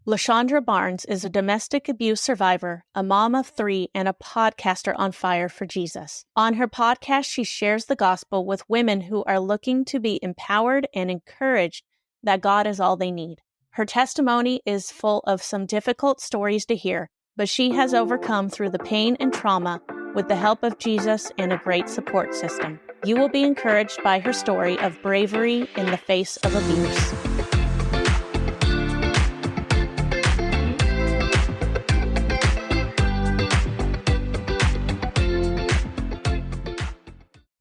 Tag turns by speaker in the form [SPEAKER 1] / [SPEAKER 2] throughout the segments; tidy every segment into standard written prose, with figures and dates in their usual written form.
[SPEAKER 1] LaShaundra Barnes is a domestic abuse survivor, a mom of 3, and a podcaster on fire for Jesus. On her podcast, she shares the gospel with women who are looking to be empowered and encouraged that God is all they need. Her testimony is full of some difficult stories to hear, but she has overcome through the pain and trauma with the help of Jesus and a great support system. You will be encouraged by her story of bravery in the face of abuse.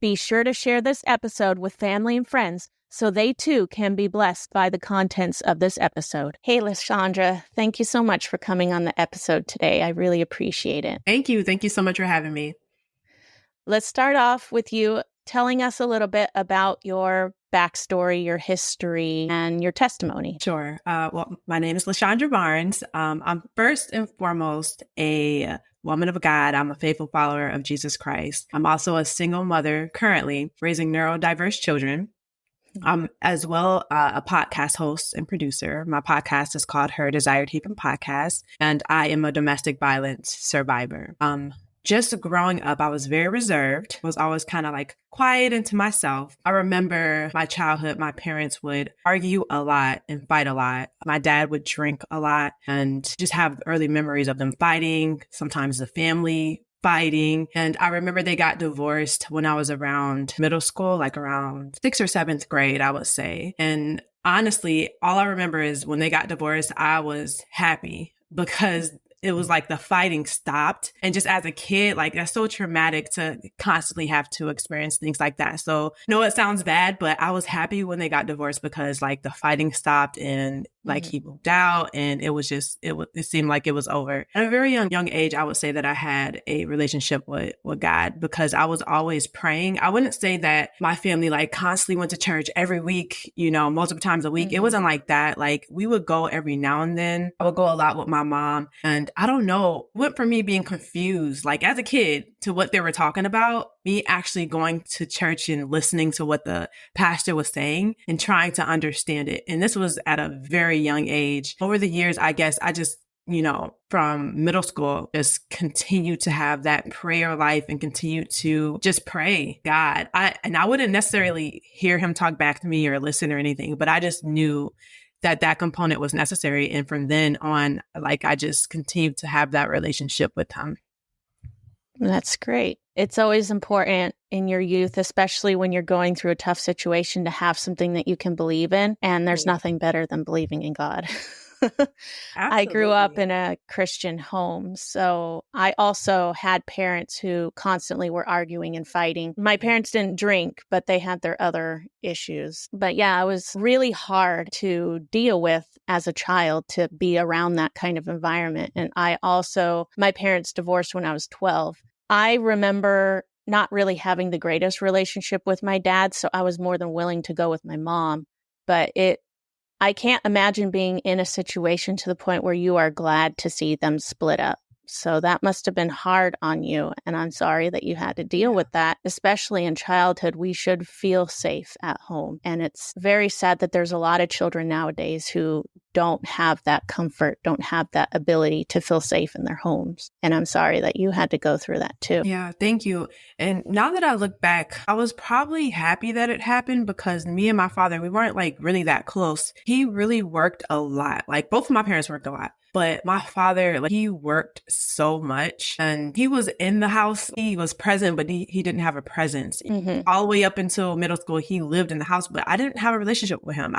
[SPEAKER 1] Be sure to share this episode with family and friends so they too can be blessed by the contents of this episode. Hey, LaShaundra, thank you so much for coming on the episode today. I really appreciate it.
[SPEAKER 2] Thank you. Thank you so much for having me.
[SPEAKER 1] Let's start off with you telling us a little bit about your backstory, your history, and your testimony.
[SPEAKER 2] Sure. Well, my name is LaShaundra Barnes. I'm first and foremost a woman of God. I'm a faithful follower of Jesus Christ. I'm also a single mother currently raising neurodiverse children. I'm as well a podcast host and producer. My podcast is called Her Desired Haven Podcast, and I am a domestic violence survivor. Just growing up, I was very reserved, was always kind of like quiet and to myself. I remember my childhood, my parents would argue a lot and fight a lot. My dad would drink a lot and just have early memories of them fighting, sometimes the family fighting. And I remember they got divorced when I was around middle school, like around 6th or 7th grade, I would say. And honestly, all I remember is when they got divorced, I was happy because it was like the fighting stopped. And just as a kid, like that's so traumatic to constantly have to experience things like that. So no, it sounds bad, but I was happy when they got divorced because like the fighting stopped and like he moved out and it was just, it seemed like it was over. At a very young age, I would say that I had a relationship with God because I was always praying. I wouldn't say that my family like constantly went to church every week, multiple times a week. It wasn't like that. Like we would go every now and then. I would go a lot with my mom and I don't know, went from me being confused, like as a kid to what they were talking about, me actually going to church and listening to what the pastor was saying and trying to understand it. And this was at a very young age. Over the years, I guess I just, from middle school, just continue to have that prayer life and continue to just pray God. I wouldn't necessarily hear him talk back to me or listen or anything, but I just knew that component was necessary. And from then on, like I just continued to have that relationship with him.
[SPEAKER 1] That's great. It's always important in your youth, especially when you're going through a tough situation, to have something that you can believe in. And there's nothing better than believing in God. I grew up in a Christian home, so I also had parents who constantly were arguing and fighting. My parents didn't drink, but they had their other issues. But yeah, it was really hard to deal with as a child to be around that kind of environment. And my parents divorced when I was 12. I remember not really having the greatest relationship with my dad, so I was more than willing to go with my mom. But I can't imagine being in a situation to the point where you are glad to see them split up. So that must have been hard on you. And I'm sorry that you had to deal with that, especially in childhood. We should feel safe at home. And it's very sad that there's a lot of children nowadays who don't have that comfort, don't have that ability to feel safe in their homes. And I'm sorry that you had to go through that too.
[SPEAKER 2] Yeah, thank you. And now that I look back, I was probably happy that it happened because me and my father, we weren't like really that close. He really worked a lot. Like both of my parents worked a lot. But my father, like he worked so much and he was in the house. He was present, but he didn't have a presence. All the way up until middle school, he lived in the house, but I didn't have a relationship with him.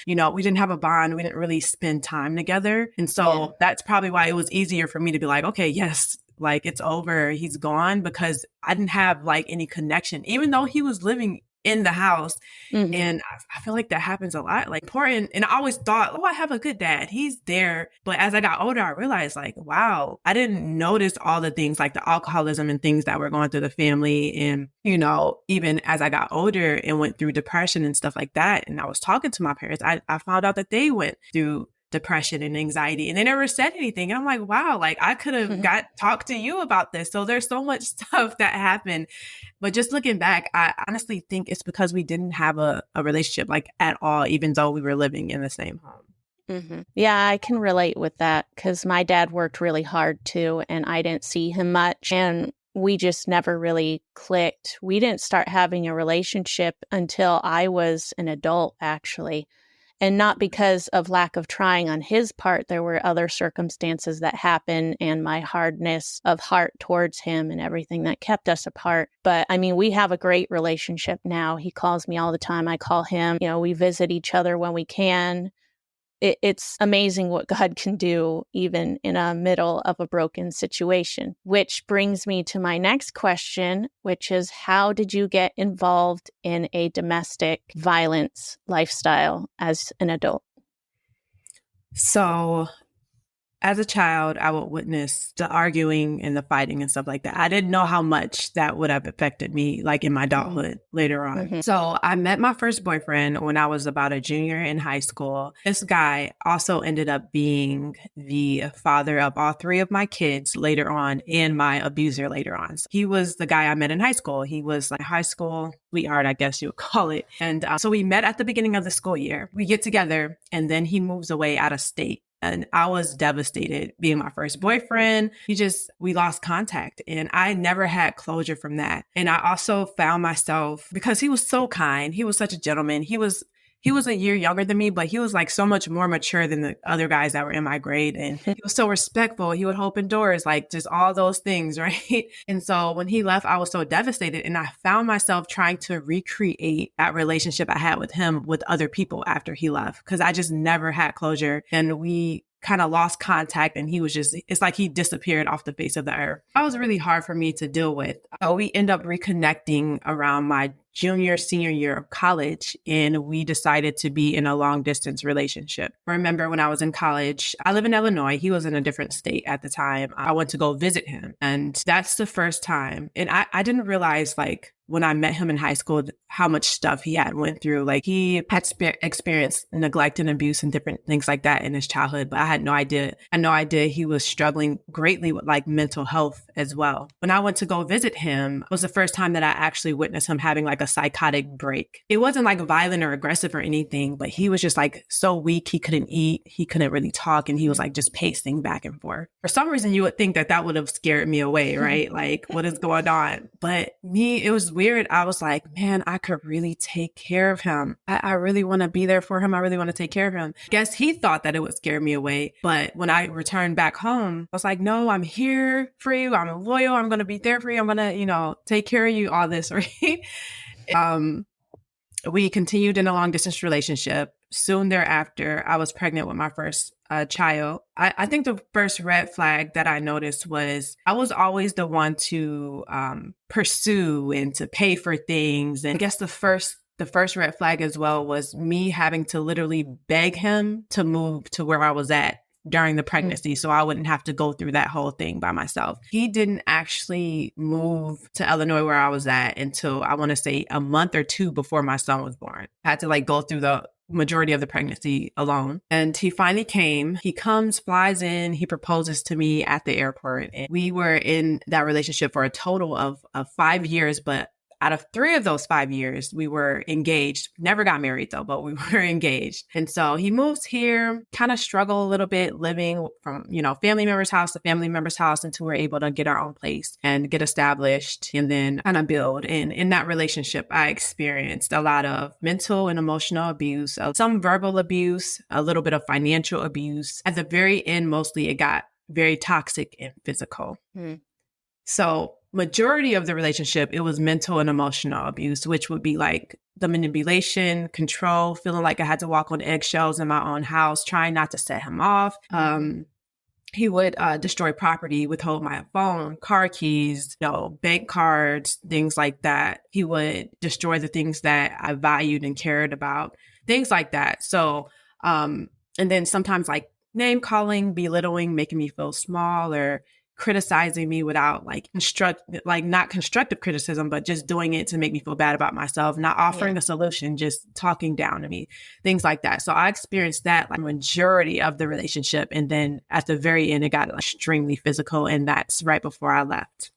[SPEAKER 2] We didn't have a bond. We didn't really spend time together. And so that's probably why it was easier for me to be like, okay, yes, like it's over. He's gone because I didn't have like any connection, even though he was living in the house. And I feel like that happens a lot, like important. And I always thought, oh, I have a good dad. He's there. But as I got older, I realized like, wow, I didn't notice all the things like the alcoholism and things that were going through the family. And, even as I got older and went through depression and stuff like that. And I was talking to my parents, I found out that they went through depression and anxiety and they never said anything. And I'm like, wow, like I could have talked to you about this. So there's so much stuff that happened. But just looking back, I honestly think it's because we didn't have a relationship like at all, even though we were living in the same home.
[SPEAKER 1] Yeah, I can relate with that because my dad worked really hard too, and I didn't see him much. And we just never really clicked. We didn't start having a relationship until I was an adult, actually. And not because of lack of trying on his part. There were other circumstances that happened and my hardness of heart towards him and everything that kept us apart. But I mean, we have a great relationship now. He calls me all the time. I call him. We visit each other when we can. It's amazing what God can do even in a middle of a broken situation, which brings me to my next question, which is how did you get involved in a domestic violence lifestyle as an adult?
[SPEAKER 2] So as a child, I would witness the arguing and the fighting and stuff like that. I didn't know how much that would have affected me, like in my adulthood later on. So I met my first boyfriend when I was about a junior in high school. This guy also ended up being the father of all three of my kids later on and my abuser later on. So he was the guy I met in high school. He was like high school sweetheart, I guess you would call it. And so we met at the beginning of the school year. We get together and then he moves away out of state. And I was devastated being my first boyfriend. We lost contact and I never had closure from that. And I also found myself, because he was so kind, he was such a gentleman. He was a year younger than me, but he was like so much more mature than the other guys that were in my grade. And he was so respectful. He would open doors, like just all those things, right? And so when he left, I was so devastated. And I found myself trying to recreate that relationship I had with him with other people after he left, because I just never had closure. And we kind of lost contact and it's like he disappeared off the face of the earth. That was really hard for me to deal with. We end up reconnecting around my senior year of college, and we decided to be in a long distance relationship. I remember when I was in college, I live in Illinois. He was in a different state at the time. I went to go visit him, and that's the first time. And I didn't realize, like, when I met him in high school, how much stuff he had went through. Like he had experienced neglect and abuse and different things like that in his childhood, but I had no idea. I had no idea he was struggling greatly with like mental health as well. When I went to go visit him, it was the first time that I actually witnessed him having like a psychotic break. It wasn't like violent or aggressive or anything, but he was just like so weak. He couldn't eat. He couldn't really talk. And he was like just pacing back and forth. For some reason, you would think that would have scared me away, right? Like, what is going on? But it was weird. I was like, man, I could really take care of him. I really want to be there for him. I really want to take care of him. I guess he thought that it would scare me away. But when I returned back home, I was like, no, I'm here for you. I'm loyal. I'm going to be there for you. I'm going to, take care of you, all this, right? We continued in a long distance relationship. Soon thereafter, I was pregnant with my first child. I think the first red flag that I noticed was I was always the one to pursue and to pay for things. And I guess the first red flag as well was me having to literally beg him to move to where I was at during the pregnancy, so I wouldn't have to go through that whole thing by myself. He didn't actually move to Illinois where I was at until I want to say a month or two before my son was born. I had to like go through the majority of the pregnancy alone. And he finally came. He comes, flies in, he proposes to me at the airport. And we were in that relationship for a total of 5 years, but out of 3 of those 5 years, we were engaged. Never got married though, but we were engaged. And so he moves here, kind of struggle a little bit living from, family member's house to family member's house until we're able to get our own place and get established and then kind of build. And in that relationship, I experienced a lot of mental and emotional abuse, some verbal abuse, a little bit of financial abuse. At the very end, mostly it got very toxic and physical. So majority of the relationship, it was mental and emotional abuse, which would be like the manipulation, control, feeling like I had to walk on eggshells in my own house, trying not to set him off. He would destroy property, withhold my phone, car keys, bank cards, things like that. He would destroy the things that I valued and cared about, things like that. So, and then sometimes like name calling, belittling, making me feel small, or criticizing me without not constructive criticism, but just doing it to make me feel bad about myself, not offering a solution, just talking down to me, things like that. So I experienced that like majority of the relationship. And then at the very end, it got extremely physical. And that's right before I left.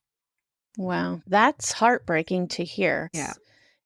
[SPEAKER 1] Wow. That's heartbreaking to hear.
[SPEAKER 2] Yeah.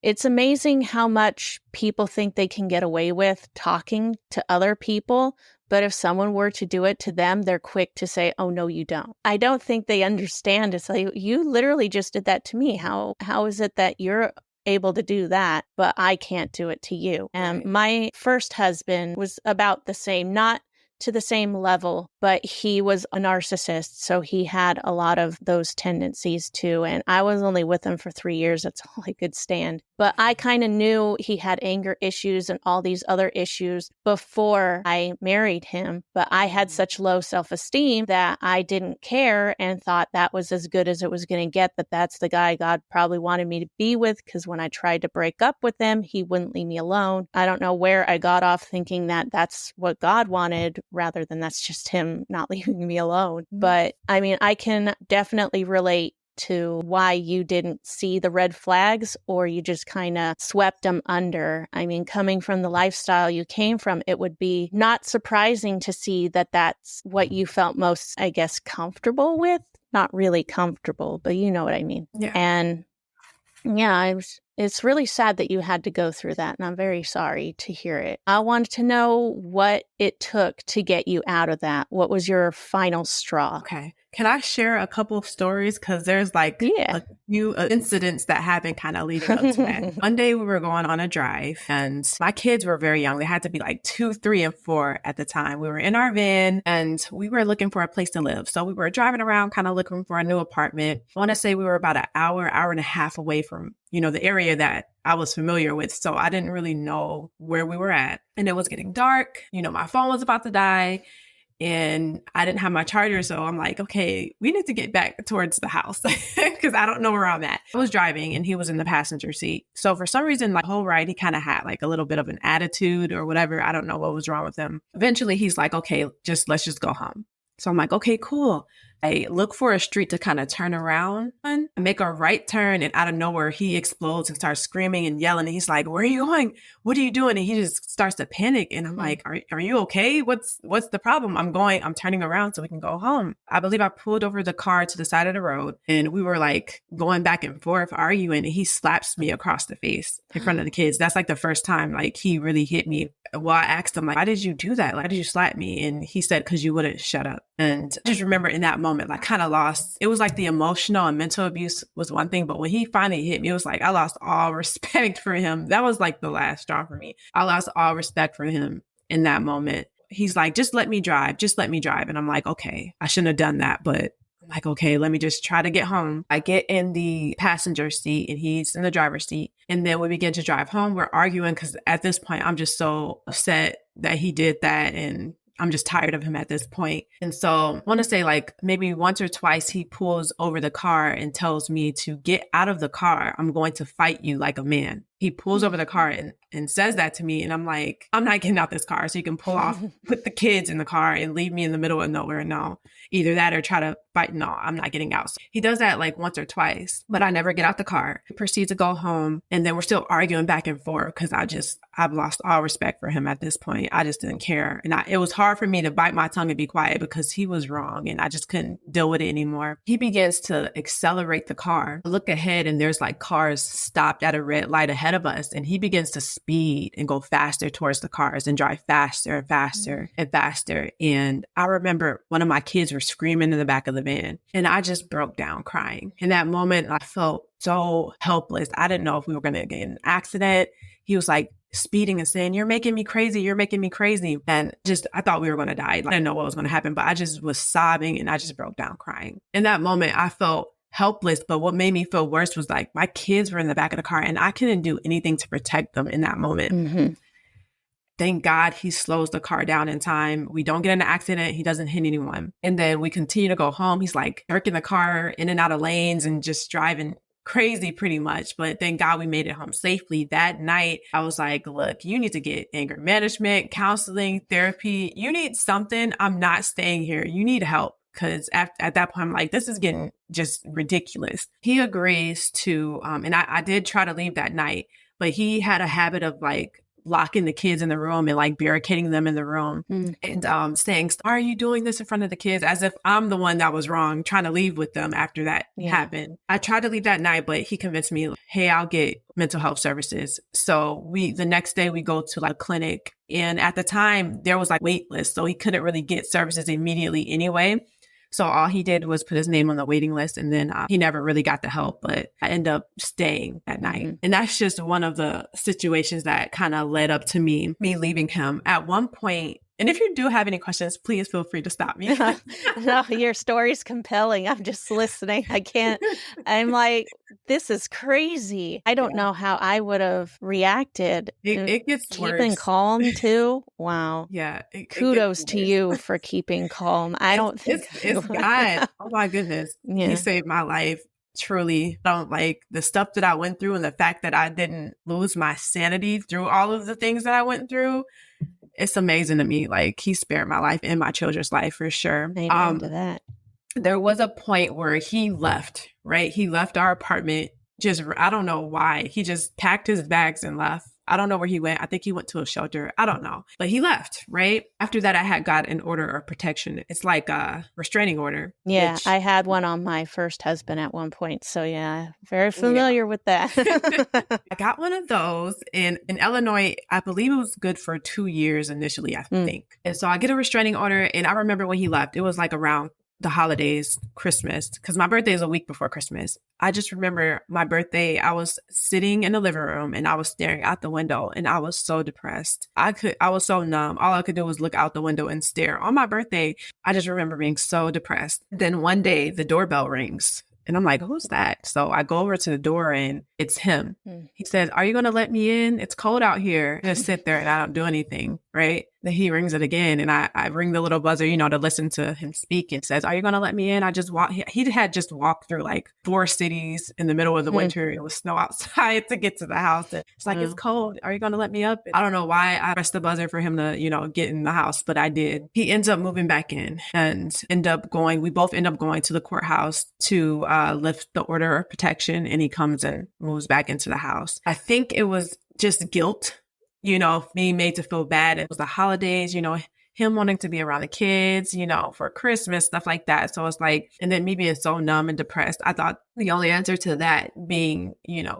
[SPEAKER 1] It's amazing how much people think they can get away with talking to other people. But if someone were to do it to them, they're quick to say, oh, no, you don't. I don't think they understand. It's like, you literally just did that to me. How is it that you're able to do that, but I can't do it to you? And
[SPEAKER 2] Right.
[SPEAKER 1] my first husband was about the same, not to the same level, but he was a narcissist. So he had a lot of those tendencies too. And I was only with him for 3 years. That's all I could stand. But I kind of knew he had anger issues and all these other issues before I married him. But I had such low self-esteem that I didn't care and thought that was as good as it was going to get, that that's the guy God probably wanted me to be with. Because when I tried to break up with him, he wouldn't leave me alone. I don't know where I got off thinking that that's what God wanted, rather than that's just him not leaving me alone. But I mean, I can definitely relate to why you didn't see the red flags, or you just kind of swept them under. I mean, coming from the lifestyle you came from, it would be not surprising to see that that's what you felt most, I guess, comfortable with. Not really comfortable, but you know what I mean.
[SPEAKER 2] Yeah.
[SPEAKER 1] And yeah, it's really sad that you had to go through that, and I'm very sorry to hear it. I wanted to know what it took to get you out of that. What was your final straw?
[SPEAKER 2] Okay. Can I share a couple of stories? Because there's like a few incidents that happened kind of leading up to that. One day we were going on a drive, and my kids were very young. They had to be like 2, 3, and 4 at the time. We were in our van and we were looking for a place to live. So we were driving around kind of looking for a new apartment. I want to say we were about an hour and a half away from, the area that I was familiar with. So I didn't really know where we were at. And it was getting dark. My phone was about to die. And I didn't have my charger. So I'm like, okay, we need to get back towards the house because I don't know where I'm at. I was driving and he was in the passenger seat. So for some reason, the whole ride, he kind of had like a little bit of an attitude or whatever. I don't know what was wrong with him. Eventually, he's like, okay, let's just go home. So I'm like, okay, cool. I look for a street to kind of turn around and make a right turn. And out of nowhere, he explodes and starts screaming and yelling. And he's like, where are you going? What are you doing? And he just starts to panic. And I'm like, are you okay? What's the problem? I'm turning around so we can go home. I believe I pulled over the car to the side of the road and we were like going back and forth arguing. And he slaps me across the face in front of the kids. That's like the first time like he really hit me. Well, I asked him, like, why did you do that? Why did you slap me? And he said, because you wouldn't shut up. And I just remember in that moment, like kind of lost. It was like the emotional and mental abuse was one thing. But when he finally hit me, it was like I lost all respect for him. That was like the last straw for me. I lost all respect for him in that moment. He's like, just let me drive. Just let me drive. And I'm like, okay, I shouldn't have done that. But I'm like, okay, let me just try to get home. I get in the passenger seat and he's in the driver's seat. And then we begin to drive home. We're arguing because at this point, I'm just so upset that he did that. And I'm just tired of him at this point. And so I want to say like maybe once or twice he pulls over the car and tells me to get out of the car. I'm going to fight you like a man. He pulls over the car and says that to me. And I'm like, I'm not getting out this car. So you can pull off, put the kids in the car and leave me in the middle of nowhere. No, either that or try to fight. No, I'm not getting out. So he does that like once or twice, but I never get out the car. He proceeds to go home. And then we're still arguing back and forth because I've lost all respect for him at this point. I just didn't care. And it was hard for me to bite my tongue and be quiet because he was wrong and I just couldn't deal with it anymore. He begins to accelerate the car. I look ahead and there's like cars stopped at a red light ahead of us. And he begins to speed and go faster towards the cars and drive faster and faster and faster. And I remember one of my kids were screaming in the back of the van and I just broke down crying. In that moment, I felt so helpless. I didn't know if we were going to get in an accident. He was like speeding and saying, you're making me crazy. You're making me crazy. And I thought we were going to die. I didn't know what was going to happen, but I just was sobbing and I just broke down crying. In that moment, I felt helpless. But what made me feel worse was like my kids were in the back of the car and I couldn't do anything to protect them in that moment. Mm-hmm. Thank God he slows the car down in time. We don't get in an accident. He doesn't hit anyone. And then we continue to go home. He's like jerking the car in and out of lanes and just driving crazy pretty much. But thank God we made it home safely. That night, I was like, look, you need to get anger management, counseling, therapy. You need something. I'm not staying here. You need help. Because at that point, I'm like, this is getting just ridiculous. He agrees to, and I did try to leave that night, but he had a habit of like locking the kids in the room and like barricading them in the room
[SPEAKER 1] Mm.
[SPEAKER 2] and saying, "Why are you doing this in front of the kids?" As if I'm the one that was wrong, trying to leave with them after that happened. I tried to leave that night, but he convinced me, "Hey, I'll get mental health services." So the next day we go to like clinic, and at the time there was like wait list, so he couldn't really get services immediately anyway. So all he did was put his name on the waiting list, and then he never really got the help, but I ended up staying that night.
[SPEAKER 1] Mm-hmm.
[SPEAKER 2] And that's just one of the situations that kind of led up to me leaving him at one point. And if you do have any questions, please feel free to stop me.
[SPEAKER 1] No, your story's compelling. I'm just listening. I'm like, this is crazy. I don't know how I would have reacted.
[SPEAKER 2] It gets
[SPEAKER 1] keeping
[SPEAKER 2] worse.
[SPEAKER 1] calm too. Wow.
[SPEAKER 2] Yeah.
[SPEAKER 1] Kudos to you for keeping calm. I don't think
[SPEAKER 2] it's God. Oh my goodness.
[SPEAKER 1] Yeah.
[SPEAKER 2] He saved my life. Truly don't like the stuff that I went through, and the fact that I didn't lose my sanity through all of the things that I went through. It's amazing to me. Like, he spared my life and my children's life for sure.
[SPEAKER 1] Amen to that.
[SPEAKER 2] There was a point where he left, right? He left our apartment. I don't know why. He just packed his bags and left. I don't know where he went. I think he went to a shelter. I don't know. But he left, right? After that, I had got an order of protection. It's like a restraining order.
[SPEAKER 1] Yeah, I had one on my first husband at one point. So yeah, very familiar with that.
[SPEAKER 2] I got one of those in Illinois. I believe it was good for 2 years initially, I think. And so I get a restraining order. And I remember when he left, it was like around the holidays, Christmas, because my birthday is a week before Christmas. I just remember my birthday, I was sitting in the living room and I was staring out the window and I was so depressed. I was so numb. All I could do was look out the window and stare. On my birthday, I just remember being so depressed. Then one day the doorbell rings. And I'm like, who's that? So I go over to the door and it's him. He says, "Are you going to let me in? It's cold out here." I just sit there and I don't do anything, right? Then he rings it again and I ring the little buzzer, to listen to him speak, and says, "Are you going to let me in?" I just walk. He had just walked through like 4 cities in the middle of the winter. It was snow outside to get to the house. And it's like, "It's cold. Are you going to let me up?" I don't know why I pressed the buzzer for him to, get in the house, but I did. He ends up moving back in and we both end up going to the courthouse to lift the order of protection, and he comes and moves back into the house. I think it was just guilt, being made to feel bad. It was the holidays, him wanting to be around the kids, for Christmas, stuff like that. So it's like, and then me being so numb and depressed, I thought the only answer to that being,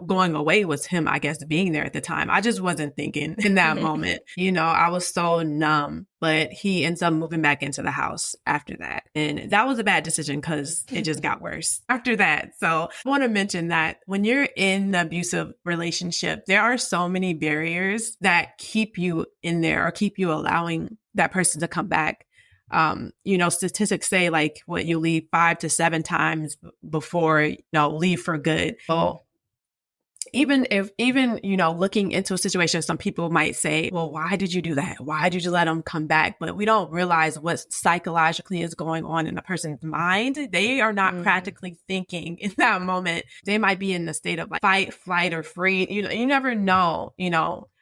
[SPEAKER 2] going away was him, I guess, being there at the time. I just wasn't thinking in that moment, I was so numb, but he ends up moving back into the house after that. And that was a bad decision because it just got worse after that. So I want to mention that when you're in an abusive relationship, there are so many barriers that keep you in there or keep you allowing that person to come back. Statistics say like what you leave 5 to 7 times before, leave for good. So even looking into a situation, some people might say, well, why did you do that? Why did you let them come back? But we don't realize what psychologically is going on in a person's mind. They are not practically thinking in that moment. They might be in the state of like fight, flight, or freeze. You never know,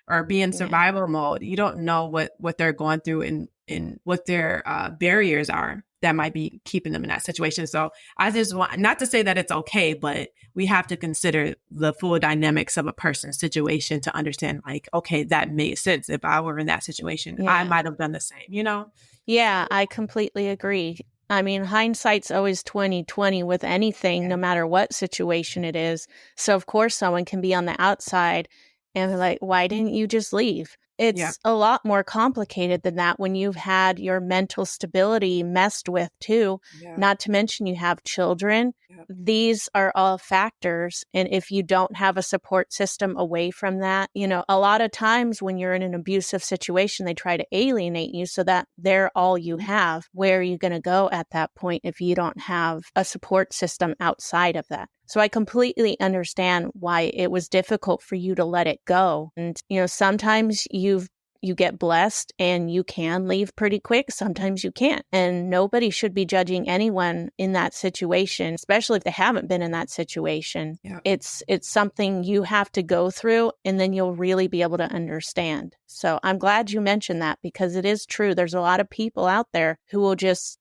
[SPEAKER 2] or be in survival mode. You don't know what they're going through and what their barriers are that might be keeping them in that situation. So I just want, not to say that it's okay, but we have to consider the full dynamics of a person's situation to understand like, okay, that made sense. If I were in that situation, I might have done the same,
[SPEAKER 1] Yeah, I completely agree. I mean, hindsight's always 20/20 with anything, no matter what situation it is. So of course someone can be on the outside and be like, why didn't you just leave? It's a lot more complicated than that when you've had your mental stability messed with too. Not to mention you have children. These are all factors. And if you don't have a support system away from that, a lot of times when you're in an abusive situation, they try to alienate you so that they're all you have. Where are you going to go at that point if you don't have a support system outside of that? So I completely understand why it was difficult for you to let it go. And, sometimes you get blessed and you can leave pretty quick. Sometimes you can't. And nobody should be judging anyone in that situation, especially if they haven't been in that situation. It's something you have to go through, and then you'll really be able to understand. So I'm glad you mentioned that, because it is true. There's a lot of people out there who will just,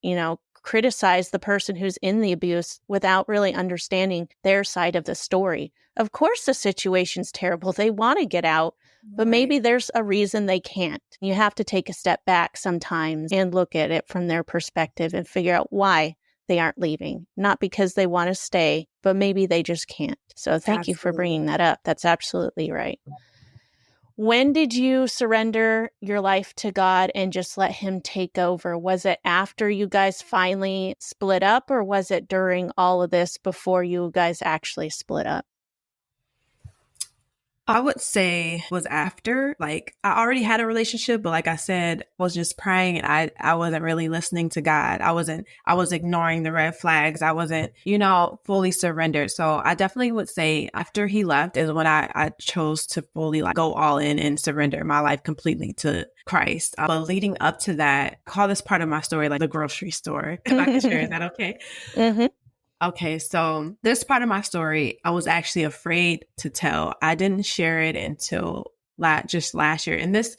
[SPEAKER 1] criticize the person who's in the abuse without really understanding their side of the story. Of course, the situation's terrible. They want to get out, But maybe there's a reason they can't. You have to take a step back sometimes and look at it from their perspective and figure out why they aren't leaving. Not because they want to stay, but maybe they just can't. So thank you for bringing that up. That's absolutely right. When did you surrender your life to God and just let him take over? Was it after you guys finally split up, or was it during all of this before you guys actually split up?
[SPEAKER 2] I would say it was after. Like, I already had a relationship, but like I said, was just praying, and I wasn't really listening to God. I was ignoring the red flags. I wasn't, fully surrendered. So I definitely would say after he left is when I chose to fully go all in and surrender my life completely to Christ. But leading up to that, I call this part of my story like the grocery store. If I can share, is that okay?
[SPEAKER 1] Mm-hmm.
[SPEAKER 2] Okay, so this part of my story, I was actually afraid to tell. I didn't share it until just last year. And this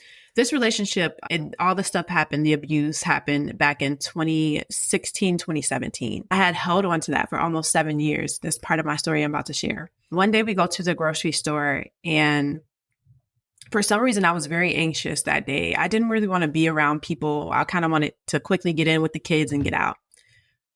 [SPEAKER 2] relationship and all the stuff happened, the abuse happened back in 2016, 2017. I had held on to that for almost 7 years. This part of my story I'm about to share. One day we go to the grocery store, and for some reason, I was very anxious that day. I didn't really want to be around people. I kind of wanted to quickly get in with the kids and get out.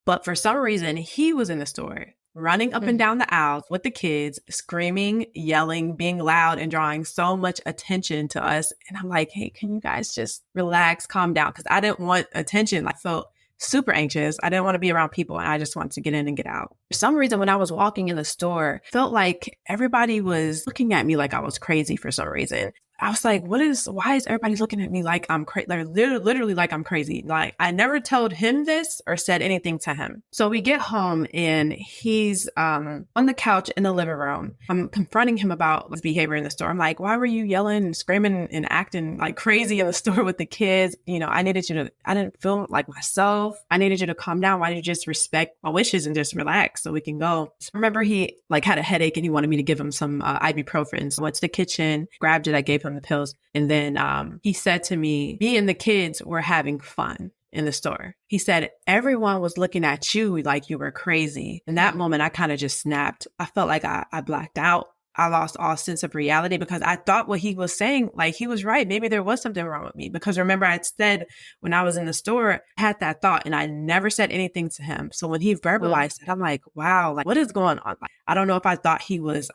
[SPEAKER 2] But for some reason, he was in the store, running up and down the aisles with the kids, screaming, yelling, being loud, and drawing so much attention to us. And I'm like, hey, can you guys just relax, calm down? Because I didn't want attention. I felt super anxious. I didn't want to be around people, and I just wanted to get in and get out. For some reason, when I was walking in the store, I felt like everybody was looking at me like I was crazy for some reason. I was like, why is everybody looking at me like I'm crazy? Like, literally like I'm crazy. Like, I never told him this or said anything to him. So we get home, and he's on the couch in the living room. I'm confronting him about his behavior in the store. I'm like, why were you yelling and screaming and acting like crazy in the store with the kids? I didn't feel like myself. I needed you to calm down. Why did you just respect my wishes and just relax so we can go? So I remember he had a headache, and he wanted me to give him some ibuprofen. So I went to the kitchen, grabbed it. I gave him the pills. And then he said to me and the kids were having fun in the store. He said, everyone was looking at you like you were crazy. In that moment, I kind of just snapped. I felt like I blacked out. I lost all sense of reality because I thought what he was saying, like, he was right. Maybe there was something wrong with me, because remember, I had said when I was in the store, I had that thought, and I never said anything to him. So when he verbalized it, I'm like, wow, like, what is going on? Like, I don't know if I thought he was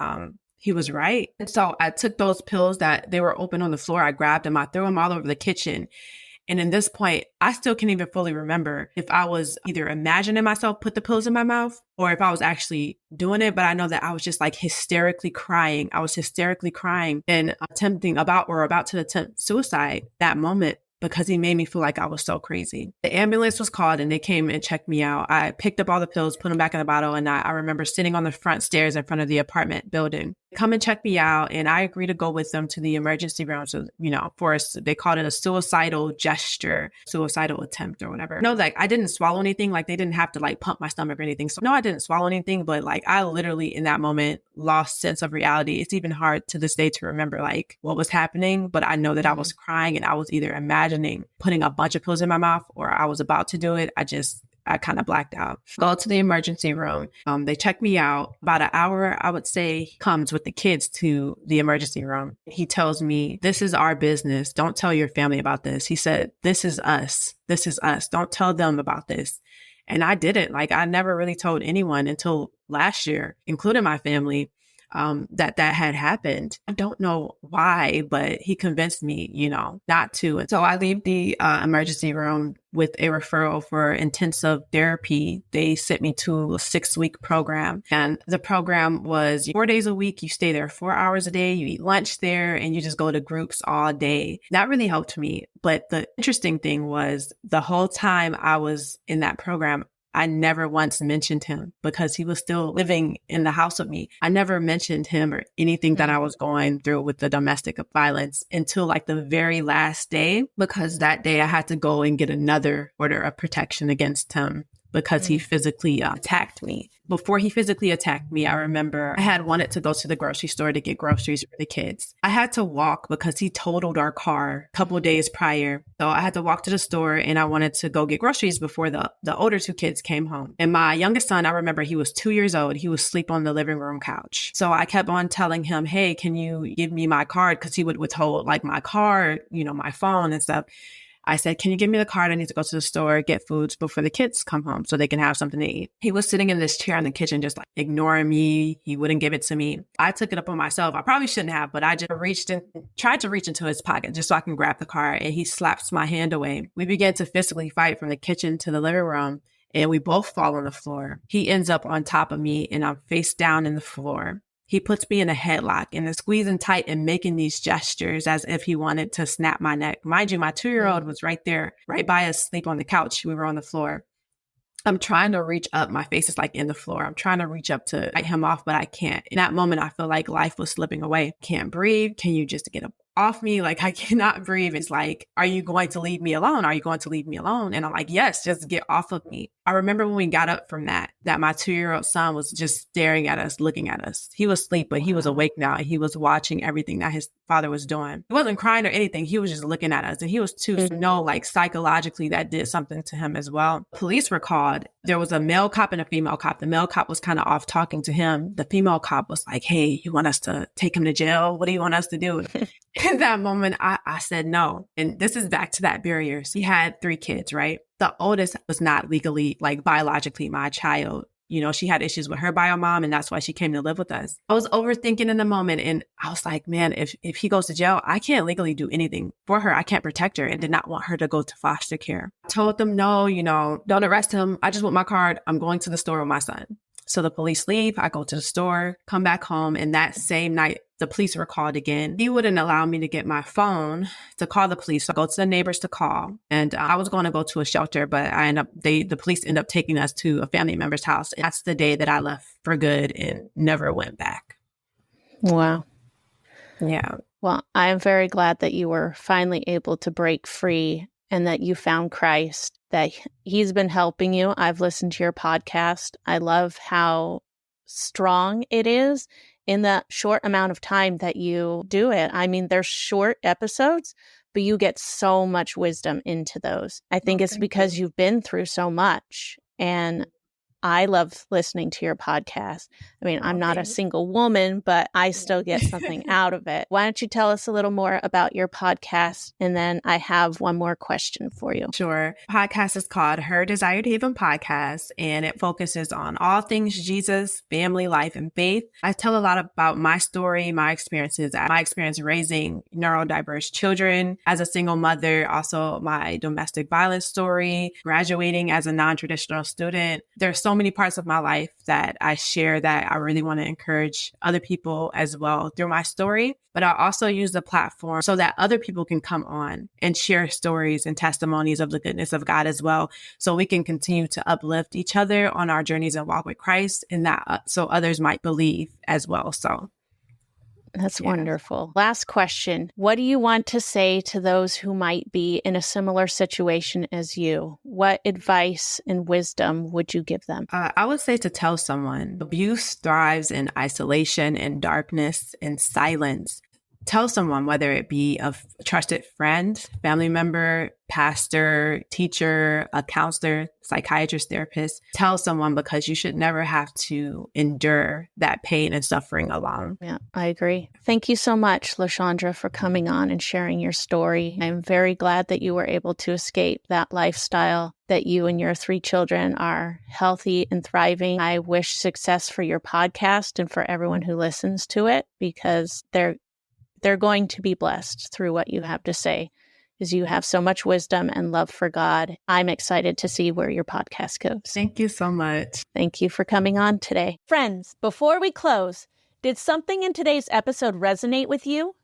[SPEAKER 2] right. And so I took those pills that they were open on the floor. I grabbed them. I threw them all over the kitchen. And in this point, I still can't even fully remember if I was either imagining myself put the pills in my mouth or if I was actually doing it. But I know that I was just like hysterically crying. I was hysterically crying and about to attempt suicide that moment, because he made me feel like I was so crazy. The ambulance was called, and they came and checked me out. I picked up all the pills, put them back in the bottle, and I remember sitting on the front stairs in front of the apartment building. Come and check me out, and I agreed to go with them to the emergency room. So, they called it a suicidal gesture, suicidal attempt or whatever. No, like, I didn't swallow anything. Like, they didn't have to pump my stomach or anything. So no, I didn't swallow anything, but I literally in that moment lost sense of reality. It's even hard to this day to remember what was happening, but I know that I was crying, and I was either imagining putting a bunch of pills in my mouth or I was about to do it. I kind of blacked out. Go to the emergency room. They check me out. About an hour, I would say, comes with the kids to the emergency room. He tells me, this is our business. Don't tell your family about this. He said, this is us. This is us. Don't tell them about this. And I didn't. I never really told anyone until last year, including my family, that had happened. I don't know why, but he convinced me, not to. And so I leave the emergency room with a referral for intensive therapy. They sent me to a 6-week program. And the program was 4 days a week. You stay there 4 hours a day. You eat lunch there, and you just go to groups all day. That really helped me. But the interesting thing was, the whole time I was in that program, I never once mentioned him, because he was still living in the house with me. I never mentioned him or anything that I was going through with the domestic violence until the very last day, because that day I had to go and get another order of protection against him because he physically attacked me. Before he physically attacked me, I remember I had wanted to go to the grocery store to get groceries for the kids. I had to walk because he totaled our car a couple of days prior. So I had to walk to the store and I wanted to go get groceries before the older two kids came home. And my youngest son, I remember he was 2 years old. He was asleep on the living room couch. So I kept on telling him, hey, can you give me my card? Because he would withhold like my card, my phone and stuff. I said, can you give me the card? I need to go to the store, get foods before the kids come home so they can have something to eat. He was sitting in this chair in the kitchen, just like ignoring me. He wouldn't give it to me. I took it up on myself. I probably shouldn't have, but I just tried to reach into his pocket just so I can grab the card. And he slaps my hand away. We began to physically fight from the kitchen to the living room. And we both fall on the floor. He ends up on top of me and I'm face down in the floor. He puts me in a headlock and is squeezing tight and making these gestures as if he wanted to snap my neck. Mind you, my 2-year-old was right there, right by us, asleep on the couch. We were on the floor. I'm trying to reach up. My face is like in the floor. I'm trying to reach up to fight him off, but I can't. In that moment, I feel like life was slipping away. Can't breathe. Can you just get up off me? Like, I cannot breathe. It's like, are you going to leave me alone? Are you going to leave me alone? And I'm like, yes, just get off of me. I remember when we got up from that my 2-year-old son was just staring at us, looking at us. He was asleep, but he was awake now. And he was watching everything that his father was doing. He wasn't crying or anything. He was just looking at us. And he was too, like psychologically that did something to him as well. Police were called. There was a male cop and a female cop. The male cop was kind of off talking to him. The female cop was like, hey, you want us to take him to jail? What do you want us to do? In that moment, I said no. And this is back to that barrier. So he had 3 kids, right? The oldest was not legally, like biologically my child. She had issues with her bio mom and that's why she came to live with us. I was overthinking in the moment and I was like, man, if he goes to jail, I can't legally do anything for her. I can't protect her and did not want her to go to foster care. I told them, no, don't arrest him. I just want my card. I'm going to the store with my son. So the police leave. I go to the store, come back home. And that same night, the police were called again. He wouldn't allow me to get my phone to call the police. So I go to the neighbors to call. And I was going to go to a shelter, but the police end up taking us to a family member's house. And that's the day that I left for good and never went back.
[SPEAKER 1] Wow.
[SPEAKER 2] Yeah.
[SPEAKER 1] Well, I'm very glad that you were finally able to break free and that you found Christ, that he's been helping you. I've listened to your podcast. I love how strong it is in the short amount of time that you do it. I mean, they're short episodes, but you get so much wisdom into those. I think it's because you've been through so much. And I love listening to your podcast. I mean, I'm not a single woman, but I still get something out of it. Why don't you tell us a little more about your podcast? And then I have one more question for you.
[SPEAKER 2] Sure. Podcast is called Her Desired Haven Podcast, and it focuses on all things Jesus, family, life, and faith. I tell a lot about my story, my experiences, my experience raising neurodiverse children as a single mother, also my domestic violence story, graduating as a non-traditional student. There's so many parts of my life that I share that I really want to encourage other people as well through my story. But I also use the platform so that other people can come on and share stories and testimonies of the goodness of God as well. So we can continue to uplift each other on our journeys and walk with Christ, and that so others might believe as well. So
[SPEAKER 1] that's wonderful. Last question. What do you want to say to those who might be in a similar situation as you? What advice and wisdom would you give them?
[SPEAKER 2] I would say to tell someone abuse thrives in isolation and darkness and silence. Tell someone, whether it be a trusted friend, family member, pastor, teacher, a counselor, psychiatrist, therapist. Tell someone, because you should never have to endure that pain and suffering alone.
[SPEAKER 1] Yeah, I agree. Thank you so much, LaShaundra, for coming on and sharing your story. I'm very glad that you were able to escape that lifestyle, that you and your 3 children are healthy and thriving. I wish success for your podcast and for everyone who listens to it, because they're going to be blessed through what you have to say, because you have so much wisdom and love for God. I'm excited to see where your podcast goes.
[SPEAKER 2] Thank you so much.
[SPEAKER 1] Thank you for coming on today. Friends, before we close, did something in today's episode resonate with you?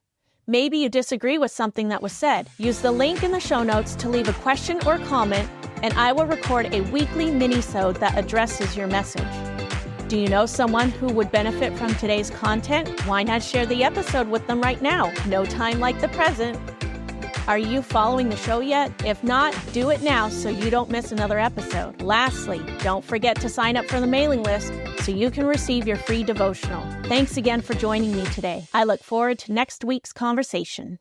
[SPEAKER 1] Maybe you disagree with something that was said. Use the link in the show notes to leave a question or comment, and I will record a weekly mini-sode that addresses your message. Do you know someone who would benefit from today's content? Why not share the episode with them right now? No time like the present. Are you following the show yet? If not, do it now so you don't miss another episode. Lastly, don't forget to sign up for the mailing list so you can receive your free devotional. Thanks again for joining me today. I look forward to next week's conversation.